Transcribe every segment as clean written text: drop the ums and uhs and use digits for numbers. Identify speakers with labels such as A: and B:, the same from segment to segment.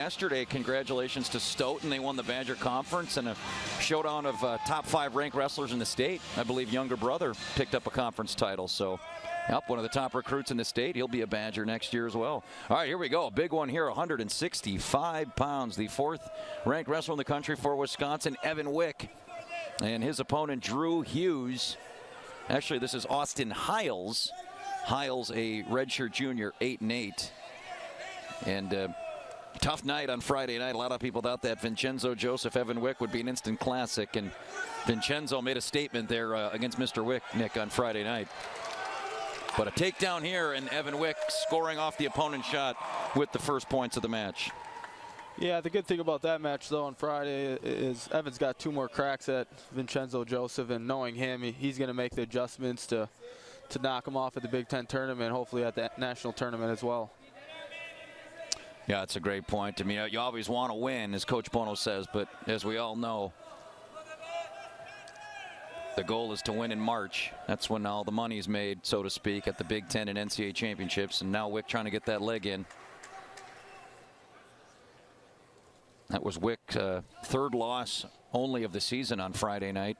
A: Yesterday, congratulations to Stoughton. They won the Badger Conference and a showdown of top 5 ranked wrestlers in the state. I believe younger brother picked up a conference title. So, yep, one of the top recruits in the state. He'll be a Badger next year as well. All right, here we go. A big one here, 165 pounds. The 4th ranked wrestler in the country for Wisconsin, Evan Wick. And his opponent, Drew Hughes. Actually, this is Austin Hiles. Hiles, a redshirt junior, 8-8. And tough night on Friday night. A lot of people thought that Vincenzo Joseph Evan Wick would be an instant classic, and Vincenzo made a statement there against Mr. Wick, Nick, on Friday night. But a takedown here, and Evan Wick scoring off the opponent's shot with the first points of the match.
B: Yeah, the good thing about that match, though, on Friday is Evan's got 2 more cracks at Vincenzo Joseph, and knowing him, he's going to make the adjustments to knock him off at the Big Ten tournament, hopefully at the national tournament as well.
A: Yeah, it's a great point. I mean, you always want to win, as Coach Bono says, but as we all know, the goal is to win in March. That's when all the money's made, so to speak, at the Big Ten and NCAA championships. And now Wick trying to get that leg in. That was Wick's 3rd loss only of the season on Friday night.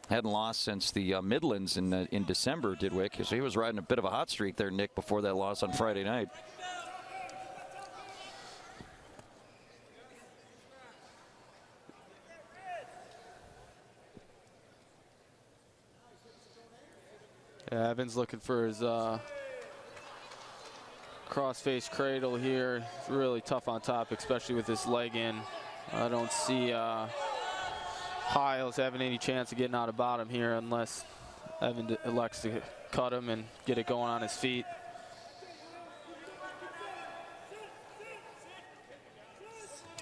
A: Hadn't lost since the Midlands in December, did Wick? So he was riding a bit of a hot streak there, Nick, before that loss on Friday night.
B: Yeah, Evan's looking for his cross-face cradle here. It's really tough on top, especially with this leg in. I don't see Hiles having any chance of getting out of bottom here unless Evan elects to cut him and get it going on his feet.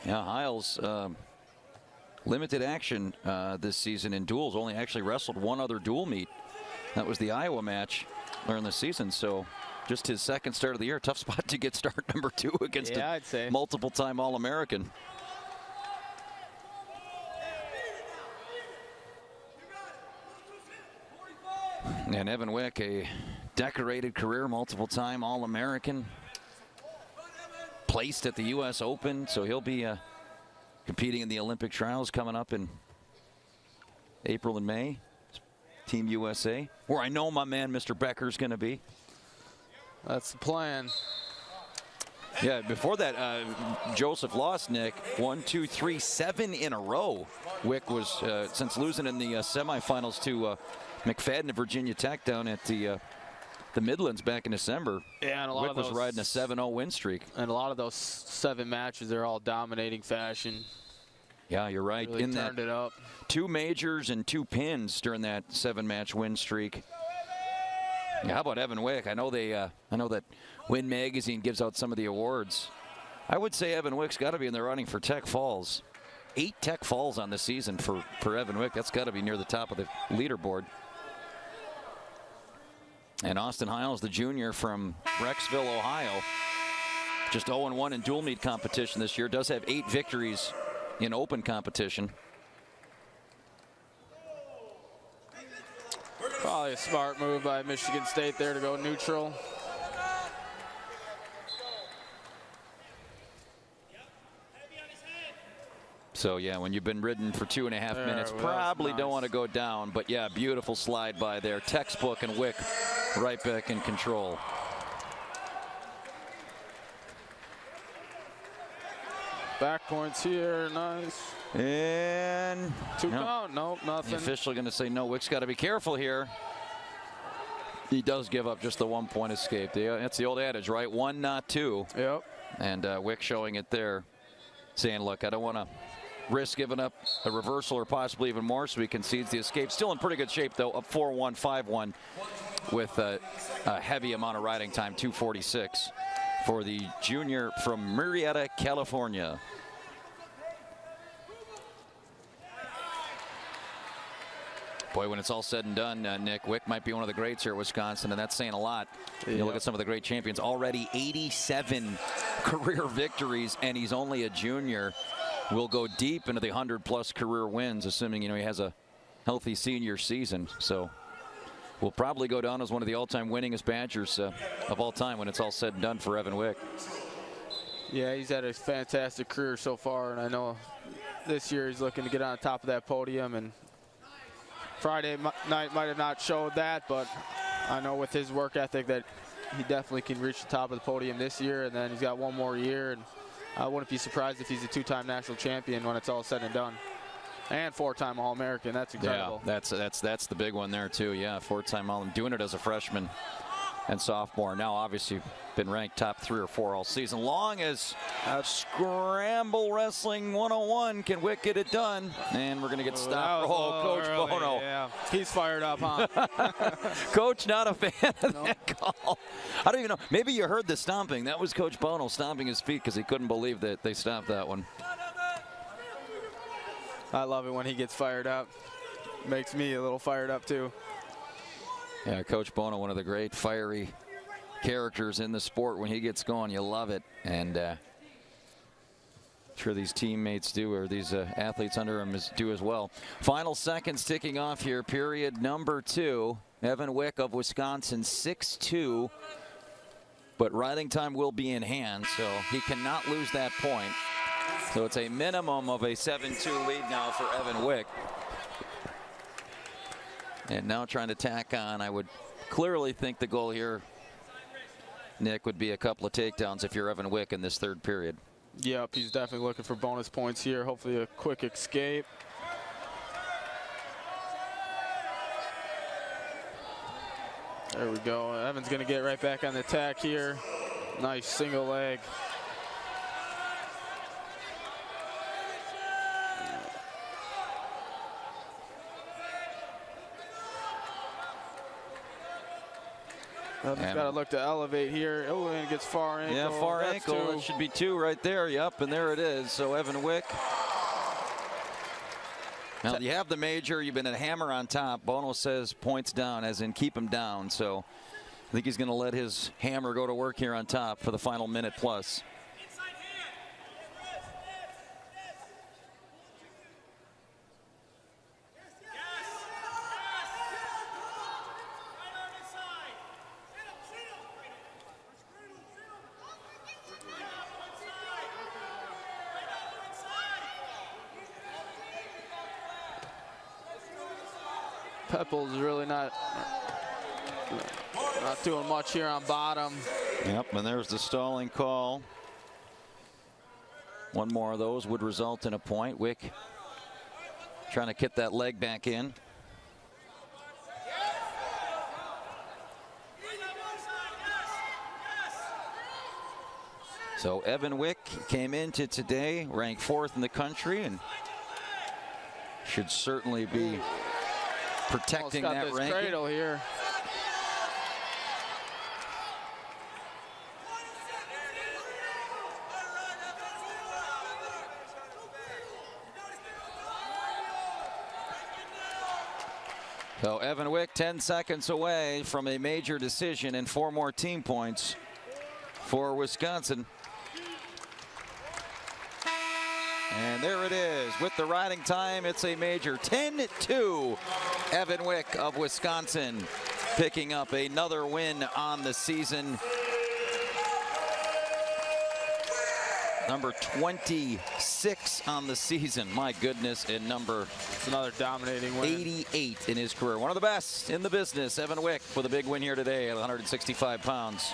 A: Yeah, Hiles limited action this season in duels. Only actually wrestled 1 other dual meet. That was the Iowa match earlier in the season. So just his 2nd start of the year. Tough spot to get start number 2 against a multiple-time All-American. And Evan Wick, a decorated career, multiple-time All-American. Placed at the U.S. Open, so he'll be competing in the Olympic trials coming up in April and May. Team USA, where I know my man Mr. Becker's going to be.
B: That's the plan.
A: Yeah, before that, Joseph lost, Nick. 1, 2, 3, 7 in a row. Wick was, since losing in the semifinals to McFadden of Virginia Tech down at the Midlands back in December.
B: Yeah, and a lot
A: Wick
B: of those
A: was riding a 7-0 win streak.
B: And a lot of those 7 matches, they're all dominating fashion.
A: Yeah, you're right.
B: Really
A: in
B: turned
A: that,
B: it up.
A: 2 majors and 2 pins during that 7-match win streak. Yeah, how about Evan Wick? I know that Win Magazine gives out some of the awards. I would say Evan Wick's got to be in the running for Tech Falls. 8 Tech Falls on the season for Evan Wick. That's got to be near the top of the leaderboard. And Austin Hiles, the junior from Brecksville, Ohio, just 0-1 in dual meet competition this year. Does have 8 victories in open competition.
B: Probably a smart move by Michigan State there to go neutral.
A: So yeah, when you've been ridden for 2.5 minutes, probably don't want to go down. But yeah, beautiful slide by there. Textbook, and Wick right back in control.
B: Back points here, nice.
A: And
B: 2 count, nope, nothing.
A: The official going to say no. Wick's got to be careful here. He does give up just the 1-point escape. That's the old adage, right? 1, not 2.
B: Yep.
A: And Wick showing it there, saying, look, I don't want to risk giving up a reversal or possibly even more, so he concedes the escape. Still in pretty good shape, though, up 4-1, 5-1 with a heavy amount of riding time, 2:46 for the junior from Murrieta, California. Boy, when it's all said and done, Nick, Wick might be one of the greats here at Wisconsin, and that's saying a lot. Yeah. You look at some of the great champions. Already 87 career victories, and he's only a junior. Will go deep into the 100-plus career wins, assuming, he has a healthy senior season. So will probably go down as one of the all-time winningest Badgers of all time when it's all said and done for Evan Wick.
B: Yeah, he's had a fantastic career so far, and I know this year he's looking to get on top of that podium. And Friday night might have not showed that, but I know with his work ethic that he definitely can reach the top of the podium this year, and then he's got one more year, and I wouldn't be surprised if he's a 2-time national champion when it's all said and done. And 4-time All-American. That's incredible.
A: Yeah, that's the big one there too. Yeah, 4-time All, doing it as a freshman and sophomore. Now obviously been ranked top 3 or 4 all season. Long as Scramble Wrestling 101, can Wick get it done? And we're going to get stopped. Coach
B: early.
A: Bono.
B: Yeah, he's fired up, huh?
A: Coach, not a fan of that call. I don't even know. Maybe you heard the stomping. That was Coach Bono stomping his feet because he couldn't believe that they stopped that one.
B: I love it when he gets fired up. Makes me a little fired up too.
A: Yeah, Coach Bono, one of the great fiery characters in the sport. When he gets going, you love it. And I'm sure these teammates do, or these athletes under him do as well. Final seconds ticking off here, period number 2. Evan Wick of Wisconsin, 6'2". But riding time will be in hand, so he cannot lose that point. So it's a minimum of a 7-2 lead now for Evan Wick. And now trying to tack on. I would clearly think the goal here, Nick, would be a couple of takedowns if you're Evan Wick in this third period.
B: Yep, he's definitely looking for bonus points here. Hopefully a quick escape. There we go. Evan's going to get right back on the attack here. Nice single leg. Evan's got to look to elevate here. Oh, and it gets far ankle.
A: Yeah, far
B: That's
A: ankle.
B: 2.
A: That should be 2 right there. Yep, and there it is. So Evan Wick. Now you have the major. You've been a hammer on top. Bono says points down, as in keep him down. So I think he's going to let his hammer go to work here on top for the final minute plus.
B: Pepple's really not doing much here on bottom.
A: Yep, and there's the stalling call. One more of those would result in a point. Wick trying to get that leg back in. So Evan Wick came into today ranked 4th in the country and should certainly be protecting that ranking.
B: Cradle here.
A: So Evan Wick 10 seconds away from a major decision and 4 more team points for Wisconsin. And there it is. With the riding time, it's a major 10-2. Evan Wick of Wisconsin picking up another win on the season. Number 26 on the season. My goodness, and number
B: It's another dominating win.
A: 88 in his career. One of the best in the business, Evan Wick, with a big win here today at 165 pounds.